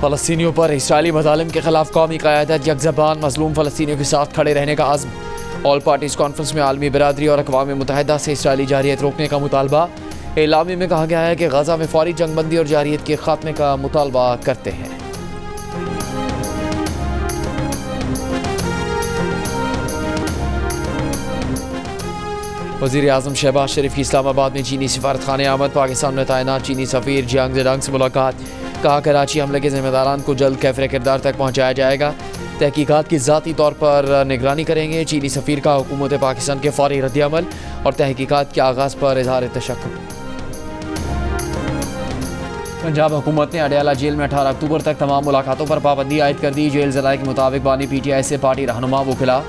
फ़लस्तीनियों पर इसराइली मज़ालिम के खिलाफ कौमी क़यादत यकज़बान, मज़लूम फ़लस्तीनियों के साथ खड़े रहने का आज़्म। ऑल पार्टीज़ कॉन्फ्रेंस में आलमी बिरादरी और अक़वाम मुत्तहिदा से इसराइली जारियत रोकने का मुतालबा। एलामी में कहा गया है कि गज़ा में फ़ौरी जंगबंदी और जारियत के ख़ात्मे का मुतालबा करते हैं। वज़ीर आज़म शहबाज शरीफ की इस्लामाबाद में चीनी सिफारत खाने आमद। पाकिस्तान में तैनात चीनी सफ़ीर जियांग ज़ेडांग से मुलाकात। कहा कराची हमले के ज़िम्मेदारान को जल्द कैफ़रे किरदार तक पहुँचाया जाएगा। तहकीकात की ज़ाती तौर पर निगरानी करेंगे। चीनी सफ़ीर का हुकूमत पाकिस्तान के फ़ौरी रद्द-ए-अमल और तहकीकात के आगाज़ पर इज़हार तशक्कुक। पंजाब हुकूमत ने अडयाला जेल में 18 अक्टूबर तक तमाम मुलाकातों पर पाबंदी आयद कर दी। जेल ज़राए के मुताबिक बानी PTI से पार्टी रहनुमा वकिला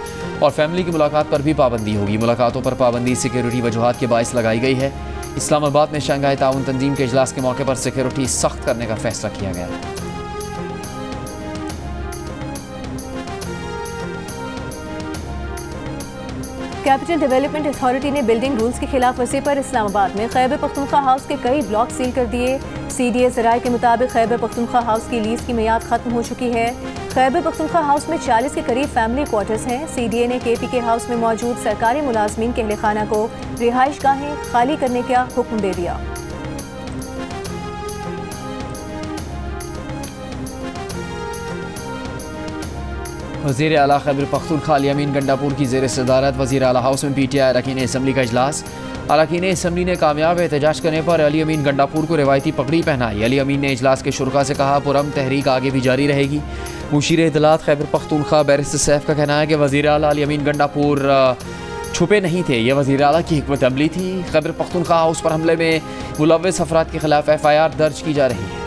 और फैमिली की मुलाकात पर भी पाबंदी होगी। मुलाकातों पर पाबंदी सिक्योरिटी वजूहात के बायस लगाई गई है। इस्लामाबाद में शंघाई ताउन तंजीम के इजलास के मौके पर सिक्योरिटी सख्त करने का फैसला किया गया। कैपिटल डेवलपमेंट अथॉरिटी ने बिल्डिंग रूल्स की खिलाफ वर्जी पर इस्लामाबाद में खैबर पख्तूनख्वा हाउस के कई ब्लॉक सील कर दिए। CDA ज़राए के मुताबिक खैबर पख्तूनख्वा हाउस की लीज की मियाद खत्म हो चुकी है। खैबर पख्तूनख्वा हाउस में 40 के करीब फैमिली क्वार्टर्स हैं। CDA ने KPK हाउस में मौजूद सरकारी मुलाजमीन के अहलखाना को रिहाइश गाहें खाली करने का हुक्म दे दिया। वज़ीर आला खैबर पख्तूनख्वा अली अमीन गंडापुर की ज़ेर सदारत वज़ीर आला हाउस में PTI अरकान असम्बली का इजलास। अरकान असम्बली ने कामयाब एहतजाज करने पर अली अमीन गंडापुर को रिवायती पगड़ी पहनाई। अली अमीन ने इजलास के शुरका से कहा पुरअमन तहरीक आगे भी जारी रहेगी। मुशीर इत्तलात खैबर पख्तूनख्वा बैरिस्टर सैफ का कहना है कि वज़ीर आला अली अमीन गंडापुर छुपे नहीं थे, यह वज़ीर आला की हिकमत अमली थी। खैबर पख्तूनख्वा हाउस पर हमले में मुलव्वस अफराद के खिलाफ FIR दर्ज की जा रही है।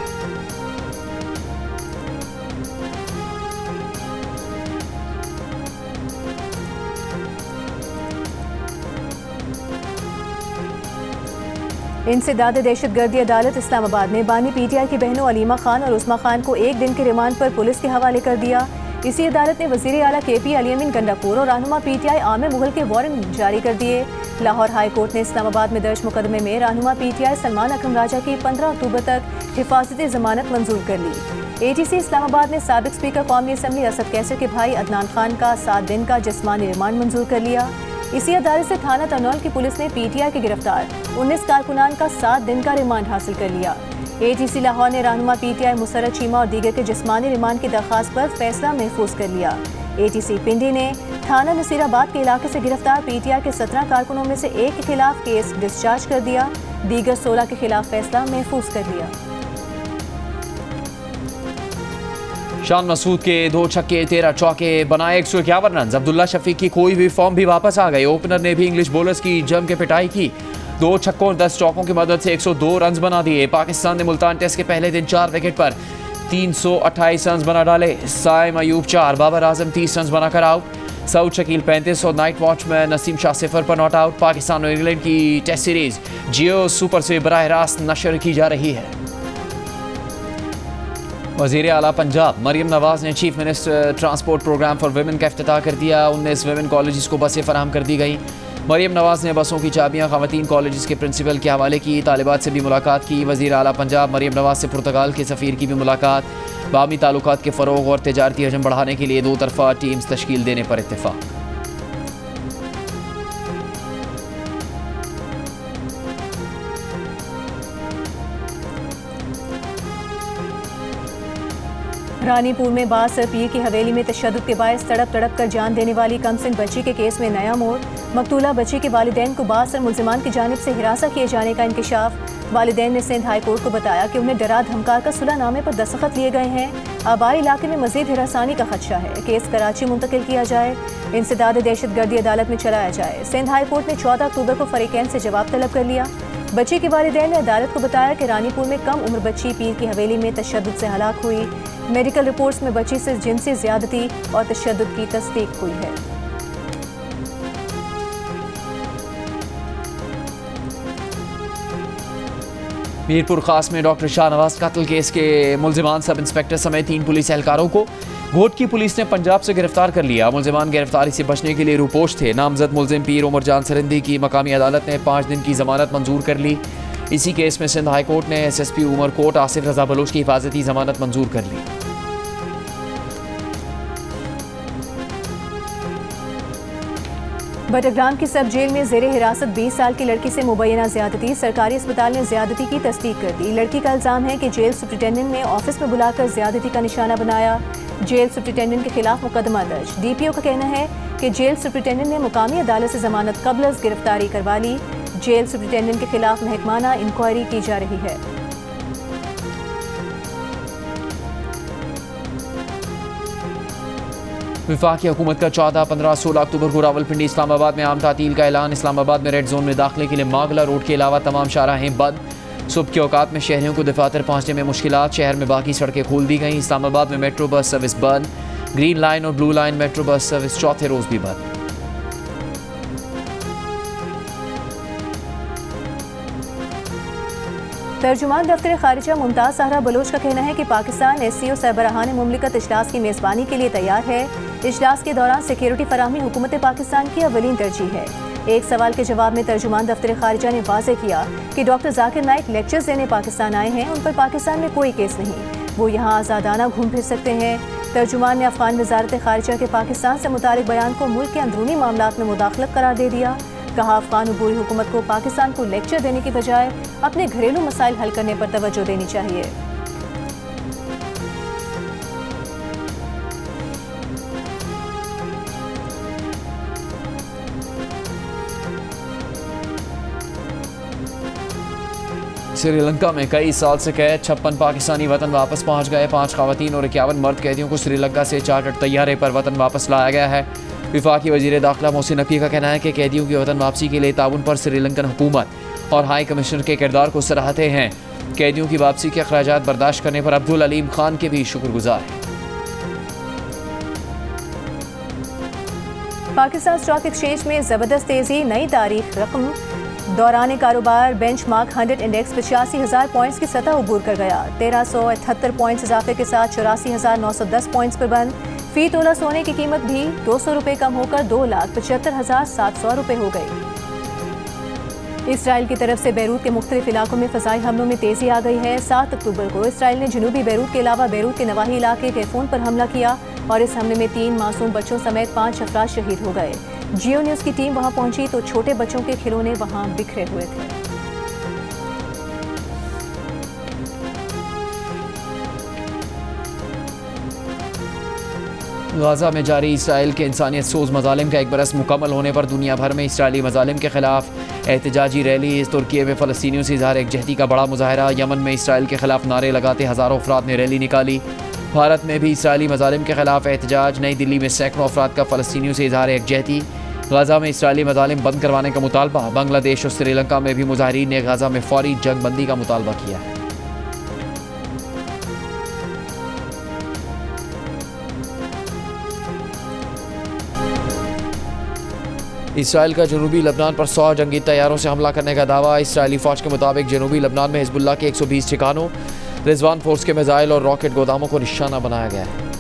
इंसदाद दहशतगर्दी अदालत इस्लामाबाद ने बानी PTI की बहनों अलीमा खान और उस्मा खान को 1 दिन के रिमांड पर पुलिस के हवाले कर दिया। इसी अदालत ने वज़ीर आला KP अली अमीन गंडापुर और रहनुमा PTI आमिर मुगल के वारंट जारी कर दिए। लाहौर हाई कोर्ट ने इस्लामाबाद में दर्ज मुकदमे में रहनुमा PTI सलमान अकरम राजा की 15 अक्टूबर तक हिफाजती जमानत मंजूर कर ली। ATC इस्लामाबाद ने साबिक स्पीकर कौमी असम्बली असद कैसर के भाई अदनान खान का 7 दिन का जिस्मानी रिमांड मंजूर कर लिया। इसी अदालत से थाना तनौल की पुलिस ने PTI के गिरफ्तार 19 कारकुनान का 7 दिन का रिमांड हासिल कर लिया। ATC लाहौर ने रहनुमा PTI मुसर्रत चीमा और दीगर के जिस्मानी रिमांड की दरख्वास्त पर फैसला महफूज कर लिया। ATC पिंडी ने थाना नसीराबाद के इलाके से गिरफ्तार PTI के 17 कारकुनों में से 1 के खिलाफ केस डिस्चार्ज कर दिया। दीगर 16 के खिलाफ फैसला महफूज कर लिया। शान मसूद के 2 छक्के 13 चौके बनाए 151 रन। अब्दुल्ला शफीक की खोई हुई फॉर्म भी वापस आ गई। ओपनर ने भी इंग्लिश बॉलर्स की जम के पिटाई की। 2 छक्कों 10 चौकों की मदद से 102 रन बना दिए। पाकिस्तान ने मुल्तान टेस्ट के पहले दिन 4 विकेट पर 328 रन बना डाले। साइम अयूब 4, बाबर आजम 30 रन बनाकर आउट। सऊद शकील 35 और नाइट वॉचमैन नसीम शाह 0 पर नॉट आउट। पाकिस्तान और इंग्लैंड की टेस्ट सीरीज जियो सुपर से बराह रास्त नशर की जा रही है। वज़ीर आला पंजाब मरियम नवाज़ ने chief minister transport programme for women का इफ्तिताह कर दिया। 19 वुमेन कॉलेजेस को बसें फराहम कर दी गई। मरियम नवाज़ ने बसों की चाबियां ख़वातीन कॉलेजेस के प्रिंसिपल के हवाले की। तालिबात से भी मुलाकात की। वज़ीर आला पंजाब मरियम नवाज़ से पुर्तगाल के सफ़ीर की भी मुलाकात। बाहमी ताल्लुकात के फ़रोग़ और तिजारती हजम बढ़ाने के लिए 2 तरफ़ा टीम्स तश्कील देने पर इत्तेफाक। रानीपुर में बासर पीर की हवेली में तशद्दुद के बायस तड़प कर जान देने वाली कमसिन बच्ची के केस में नया मोड़। मकतूला बच्ची के वालिदैन को बासर मुल्जिमान की जानिब से हिरासा किए जाने का इंकशाफ। वालिदैन ने सिंध हाई कोर्ट को बताया कि उन्हें डरा धमका कर सुलहनामे पर दस्तखत लिए गए हैं। आबाई इलाके में मजीद हिरासानी का खदशा है। केस कराची मुंतकिल किया जाए। इंसदाद दहशतगर्दी अदालत में चलाया जाए। सिंध हाई कोर्ट ने 14 अक्टूबर को फरीकैन से जवाब तलब कर लिया। बच्ची के वालिदैन ने अदालत को बताया कि रानीपुर में कम उम्र बच्ची पीर की हवेली में तशद्दुद से हलाक हुई। मेडिकल रिपोर्ट्स में बच्ची से जिनसी ज़्यादती और तशद्दुद की तस्दीक हुई है। मीरपुर खास में डॉक्टर शाहनवाज कत्ल केस के मुल्जिमान सब इंस्पेक्टर समेत 3 पुलिस एहलकारों को घोट की पुलिस ने पंजाब से गिरफ्तार कर लिया। मुल्जिमान गिरफ्तारी से बचने के लिए रूपोश थे। नामजद मुल्जिम पीर उमर जान सरंदी की मकामी अदालत ने 5 दिन की जमानत मंजूर कर ली। इसी केस में सिंध हाई कोर्ट ने SSP उमरकोट आसिफ रजा बलोच की हिफाजती जमानत मंजूर कर ली। बटरग्राम की सब जेल में जेर हिरासत 20 साल की लड़की से मुबैना ज्यादती। सरकारी अस्पताल ने ज्यादती की तस्दीक कर दी। लड़की का इल्जाम है कि जेल सुप्रिंटेंडेंट ने ऑफिस में बुलाकर ज्यादती का निशाना बनाया। जेल सुप्रिंटेंडेंट के खिलाफ मुकदमा दर्ज। DPO का कहना है कि जेल सुप्रिंटेंडेंट ने मुकामी अदालत से जमानत कबल अज़ गिरफ्तारी करवा ली। जेल सुप्रिंटेंडेंट के खिलाफ महकमाना इंक्वायरी की जा रही है। वफाकी हुकूमत का 14, 15, 16 अक्टूबर को रावलपिंडी इस्लामाबाद में आम तातील का ऐलान। इस्लामाबाद में रेड जोन में दाखिले के लिए मागला रोड के अलावा तमाम शाहराहें बंद। सुबह के औकात में शहरियों को दफातर पहुंचने में मुश्किलात। शहर में बाकी सड़कें खोल दी गई। इस्लामाबाद में मेट्रो बस सर्विस बंद। ग्रीन लाइन और blue line metro bus service चौथे रोज भी बंद। तर्जुमान दफ्तर खारिजा मुमताज़ सहरा बलोच का कहना है कि पाकिस्तान SCO सरबराहान मुमलिकत इजलास की मेज़बानी के लिए तैयार है। इजलास के दौरान सिक्योरिटी फराहमी हुकूमत पाकिस्तान की अवलीन तरजीह है। एक सवाल के जवाब में तर्जुमान दफ्तर खारिजा ने वाज़ेह किया कि डॉक्टर जाकिर नाइक लेक्चर्स देने पाकिस्तान आए हैं। उन पर पाकिस्तान में कोई केस नहीं, वो यहाँ आज़ादाना घूम फिर सकते हैं। तर्जुमान ने अफगान वजारत खारिजा के पाकिस्तान से मुतालिक बयान को मुल्क के अंदरूनी मामलात में मुदाखलत करार दे दिया। कहा अफगान अबूरी हुकूमत को पाकिस्तान को लेक्चर देने की बजाय अपने घरेलू मसाइल हल करने पर तवज्जो देनी चाहिए। श्रीलंका में कई साल से कैद 56 पाकिस्तानी वतन वापस पहुंच गए। 5 खवातीन और 51 मर्द कैदियों को श्रीलंका से चार्टर्ड तैयारे पर वतन वापस लाया गया है। विफाकी वजीर दाखिला मोहसिन नकवी का कहना है कि कैदियों की वतन वापसी के लिए ताउन पर श्रीलंकन हुकूमत और हाई कमिश्नर के किरदार को सराहते हैं। कैदियों की वापसी के अखराजात बर्दाश्त करने पर अब्दुल अलीम खान के भी शुक्रगुजार हैं। पाकिस्तान स्टॉक एक्सचेंज में जबरदस्त तेजी। नई तारीख रकम दौरान कारोबार बेंचमार्क 100 इंडेक्स 85,000 पॉइंट्स की सतह उबूर कर गया। 1378 पॉइंट्स इजाफे के साथ 84,910 पॉइंट्स पर बंद। फी तोला सोने की कीमत भी 200 रुपये कम होकर 2,75,700 रुपये हो गई। इसराइल की तरफ से बैरूत के मुख्तलिफ इलाकों में फ़ज़ाई हमलों में तेज़ी आ गई है। 7 अक्टूबर को इसराइल ने जनूबी बैरूत के अलावा बैरूत के नवाही इलाके के फ़ोन पर हमला किया और इस हमले में 3 मासूम बच्चों समेत 5 अफराद शहीद हो गए। जियो न्यूज़ की टीम वहां पहुंची तो छोटे बच्चों के खिलौने वहां बिखरे हुए थे। गाज़ा में जारी इसराइल के इंसानियत सोज मज़ालिम का 1 बरस मुकम्मल होने पर दुनिया भर में इसराइली मज़ालिम के खिलाफ एहतजाजी रैली। तुर्की में फ़लस्तीनियों से इज़हार एकजहती का बड़ा मुजाहरा। यमन में इसराइल के खिलाफ नारे लगाते हज़ारों अफराद ने रैली निकाली। भारत में भी इसराइली मज़ालिम के खिलाफ एहतजाज। नई दिल्ली में सैकड़ों अफराद का फ़लस्तीनियों से इज़हार एकजहती। गाज़ा में इसराइली मज़ालिम बंद करवाने का मुतालबा। बांग्लादेश और श्रीलंका में भी मुजाहिरीन ने गाज़ा में फौरी जंग बंदी का मुतालबा किया है। इसराइल का जनूबी लबनान पर 100 जंगी तैयारों से हमला करने का दावा। इसराइली फ़ौज के मुताबिक जनूबी लबनान में हिजबुल्लाह के 120 ठिकानों, रिजवान फोर्स के मिसाइल और रॉकेट गोदामों को निशाना बनाया गया है।